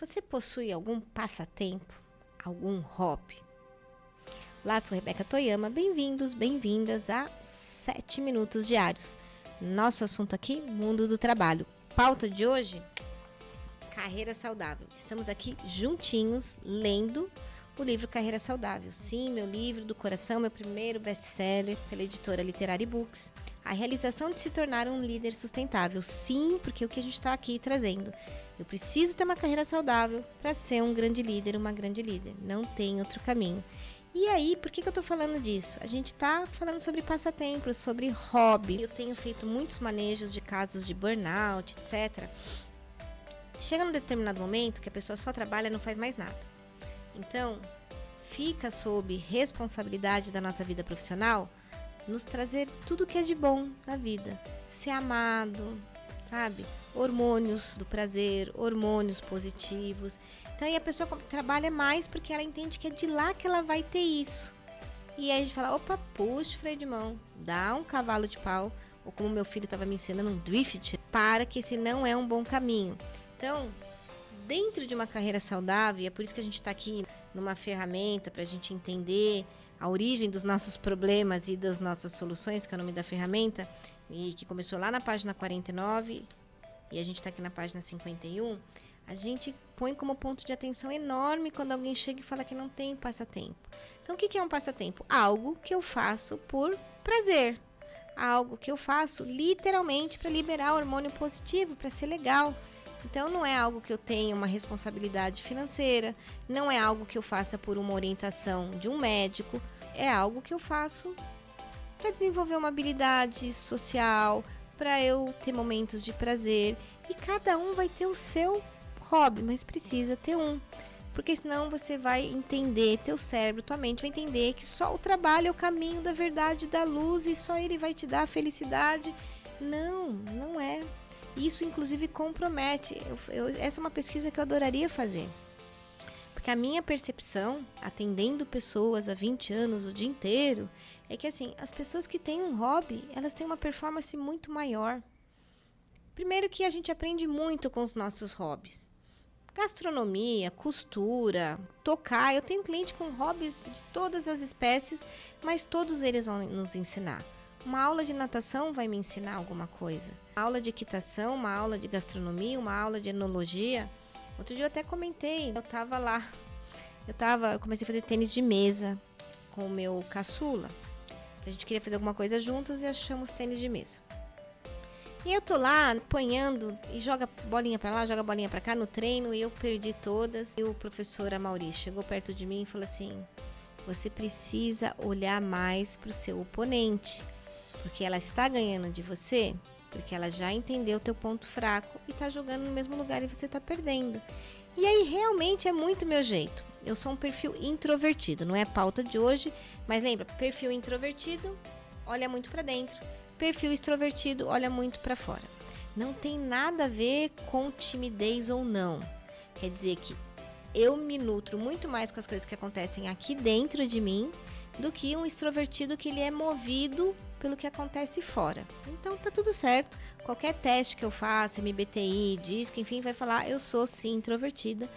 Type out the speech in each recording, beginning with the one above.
Você possui algum passatempo? Algum hobby? Olá, sou Rebeca Toyama, bem-vindos, bem-vindas a 7 Minutos Diários. Nosso assunto aqui, mundo do trabalho. Pauta de hoje, carreira saudável. Estamos aqui juntinhos, lendo o livro Carreira Saudável. Sim, meu livro do coração, meu primeiro best-seller pela editora Literary Books. A realização de se tornar um líder sustentável. Sim, porque é o que a gente está aqui trazendo. Eu preciso ter uma carreira saudável para ser um grande líder, uma grande líder. Não tem outro caminho. E aí, por que eu estou falando disso? A gente está falando sobre passatempos, sobre hobby. Eu tenho feito muitos manejos de casos de burnout, etc. Chega num determinado momento que a pessoa só trabalha e não faz mais nada. Então, fica sob responsabilidade da nossa vida profissional nos trazer tudo que é de bom na vida. Ser amado, sabe? Hormônios do prazer, hormônios positivos. Então aí a pessoa trabalha mais porque ela entende que é de lá que ela vai ter isso. E aí a gente fala, opa, puxa o freio de mão, dá um cavalo de pau, ou como meu filho estava me ensinando, um drift, para que esse não é um bom caminho. Então, dentro de uma carreira saudável, e é por isso que a gente está aqui numa ferramenta para a gente entender a origem dos nossos problemas e das nossas soluções, que é o nome da ferramenta, e que começou lá na página 49 e a gente está aqui na página 51, a gente põe como ponto de atenção enorme quando alguém chega e fala que não tem passatempo. Então, o que é um passatempo? Algo que eu faço por prazer, algo que eu faço literalmente para liberar hormônio positivo, para ser legal. Então, não é algo que eu tenha uma responsabilidade financeira, não é algo que eu faça por uma orientação de um médico, é algo que eu faço para desenvolver uma habilidade social, para eu ter momentos de prazer. E cada um vai ter o seu hobby, mas precisa ter um. Porque senão você vai entender, teu cérebro, tua mente vai entender que só o trabalho é o caminho da verdade, da luz e só ele vai te dar a felicidade. Não, não é. Isso, inclusive, compromete. Essa é uma pesquisa que eu adoraria fazer. Porque a minha percepção, atendendo pessoas há 20 anos o dia inteiro, é que assim, as pessoas que têm um hobby, elas têm uma performance muito maior. Primeiro que a gente aprende muito com os nossos hobbies. Gastronomia, costura, tocar. Eu tenho cliente com hobbies de todas as espécies, mas todos eles vão nos ensinar. Uma aula de natação vai me ensinar alguma coisa. Uma aula de equitação, uma aula de gastronomia, uma aula de enologia. Outro dia eu até comentei, eu tava lá. Eu comecei a fazer tênis de mesa com o meu caçula. A gente queria fazer alguma coisa juntas e achamos tênis de mesa. E eu tô lá apanhando e joga bolinha pra lá, joga bolinha pra cá no treino e eu perdi todas. E o professor Amaury chegou perto de mim e falou assim: você precisa olhar mais pro seu oponente. Porque ela está ganhando de você, porque ela já entendeu o teu ponto fraco e está jogando no mesmo lugar e você está perdendo. E aí realmente é muito meu jeito. Eu sou um perfil introvertido, não é a pauta de hoje, mas lembra, perfil introvertido olha muito para dentro, perfil extrovertido olha muito para fora. Não tem nada a ver com timidez ou não. Quer dizer que eu me nutro muito mais com as coisas que acontecem aqui dentro de mim do que um extrovertido que ele é movido pelo que acontece fora. Então tá tudo certo. Qualquer teste que eu faça, MBTI, diz que enfim vai falar, eu sou sim introvertida.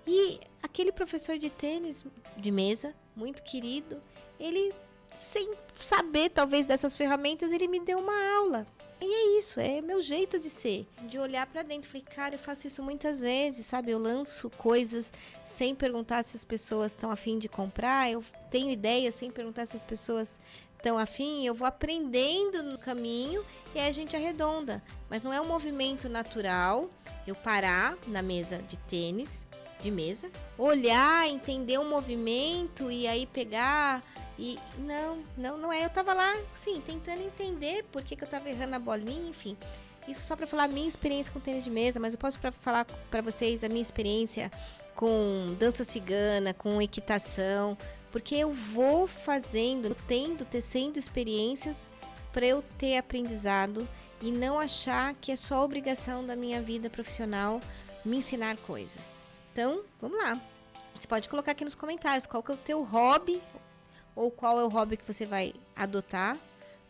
E aquele professor de tênis de mesa, muito querido, ele sem saber talvez dessas ferramentas, ele me deu uma aula. E é isso, é meu jeito de ser, de olhar pra dentro. Falei, cara, eu faço isso muitas vezes, sabe? Eu lanço coisas sem perguntar se as pessoas estão afim de comprar. Eu tenho ideias sem perguntar se as pessoas estão afim. Eu vou aprendendo no caminho e aí a gente arredonda. Mas não é um movimento natural eu parar na mesa de tênis, de mesa, olhar, entender o movimento e aí pegar... E não é. Eu tava lá, sim, tentando entender por que eu tava errando a bolinha, enfim. Isso só pra falar a minha experiência com tênis de mesa, mas eu posso falar pra vocês a minha experiência com dança cigana, com equitação, porque eu vou fazendo, tecendo experiências pra eu ter aprendizado e não achar que é só obrigação da minha vida profissional me ensinar coisas. Então, vamos lá. Você pode colocar aqui nos comentários qual que é o teu hobby ou qual é o hobby que você vai adotar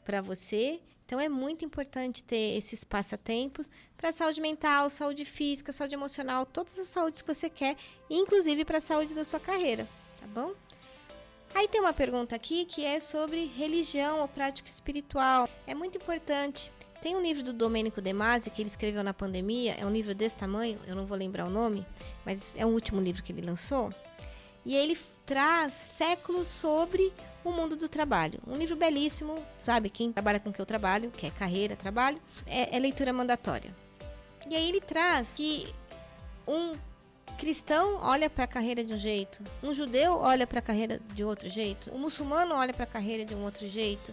para você. Então é muito importante ter esses passatempos para saúde mental, saúde física, saúde emocional, todas as saúdes que você quer, inclusive para a saúde da sua carreira, tá bom? Aí tem uma pergunta aqui que é sobre religião ou prática espiritual. É muito importante. Tem um livro do Domenico De Masi que ele escreveu na pandemia, é um livro desse tamanho, eu não vou lembrar o nome, mas é o último livro que ele lançou. E ele traz séculos sobre o mundo do trabalho. Um livro belíssimo, sabe? Quem trabalha com o que eu trabalho, que é carreira, trabalho, é leitura mandatória. E aí ele traz que um cristão olha para a carreira de um jeito, um judeu olha para a carreira de outro jeito, um muçulmano olha para a carreira de um outro jeito.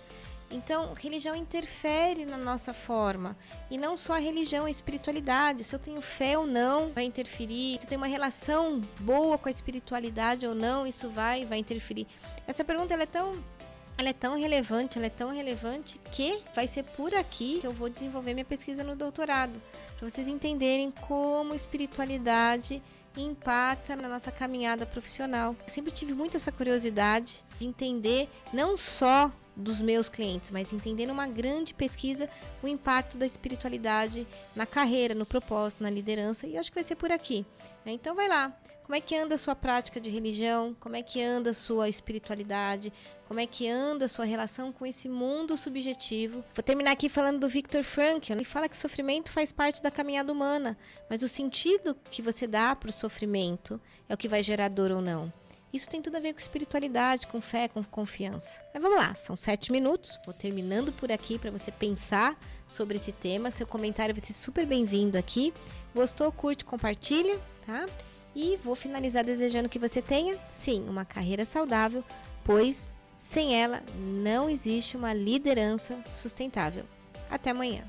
Então, religião interfere na nossa forma. E não só a religião, a espiritualidade. Se eu tenho fé ou não, vai interferir. Se eu tenho uma relação boa com a espiritualidade ou não, isso vai interferir. Essa pergunta ela é tão relevante que vai ser por aqui que eu vou desenvolver minha pesquisa no doutorado. Para vocês entenderem como espiritualidade impacta na nossa caminhada profissional. Eu sempre tive muito essa curiosidade de entender, não só dos meus clientes, mas entender numa grande pesquisa o impacto da espiritualidade na carreira, no propósito, na liderança, e eu acho que vai ser por aqui. Então vai lá, como é que anda a sua prática de religião, como é que anda a sua espiritualidade, como é que anda a sua relação com esse mundo subjetivo. Vou terminar aqui falando do Viktor Frankl. Ele fala que sofrimento faz parte da caminhada humana, mas o sentido que você dá para o sofrimento é o que vai gerar dor ou não. Isso tem tudo a ver com espiritualidade, com fé, com confiança. Mas vamos lá, são 7 minutos. Vou terminando por aqui para você pensar sobre esse tema. Seu comentário vai ser super bem-vindo aqui. Gostou, curte, compartilha, tá? E vou finalizar desejando que você tenha, sim, uma carreira saudável, pois sem ela não existe uma liderança sustentável. Até amanhã.